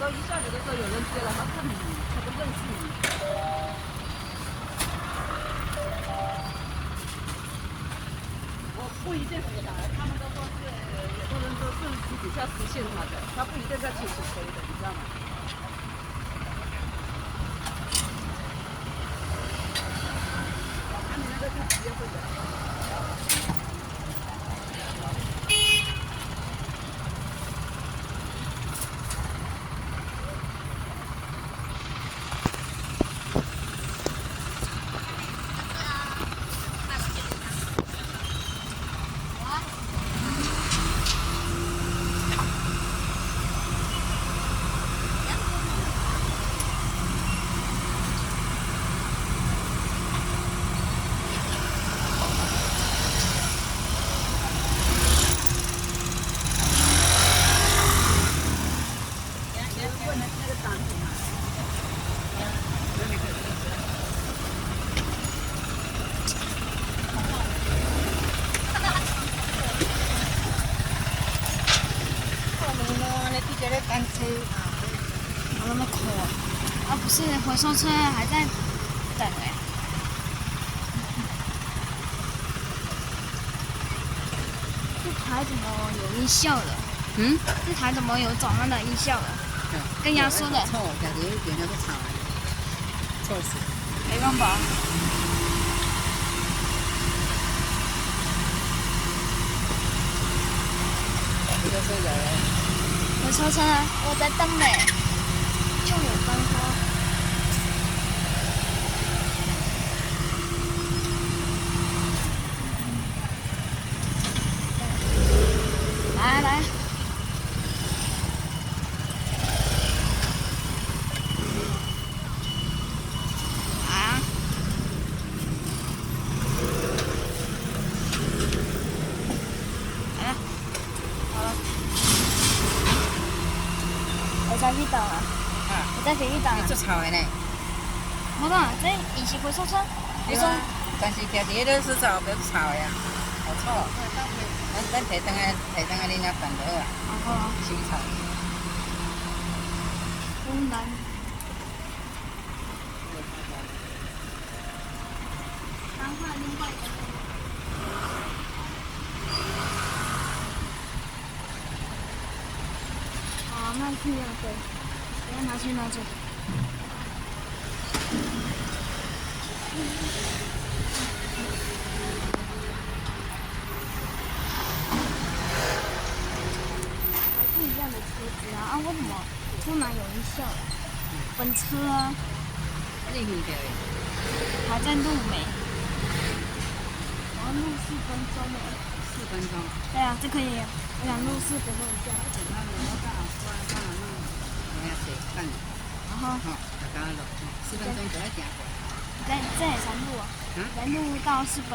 时候一下子的时候有人接了，他看你，他都认识你。我不一定回答，他们都说是，有的人说是私底下私信他的，他不一定在亲自催的，你知道吗？我看你那个是几月份的？单车怎么那么快啊？不是，回收车还在等哎。这台怎么有音效了？嗯？这台怎么有转弯的音效了？跟压缩的。臭，感觉原来都吵了，臭死。没办法。这个是人。回收车我在等呢，就有刚好。来来。啊！来了，好了。我再去等啊！我再去等啊！做吵的呢。冇啦，这以前回收车，回收。但是徛伫个是吵，不要吵呀，好臭。咱提灯啊，恁遐办就好啊。好。收吵。东南。3块6块。好，那去那对，不要拿去那这。不一样的车子啊！为什么突然有音效了？本车啊，还在录没？我要录4分钟呢。4分钟。对啊，这可以。我想录4分钟一下。然后。好，大家录4分钟就要停过。这也才录啊？再录到4分。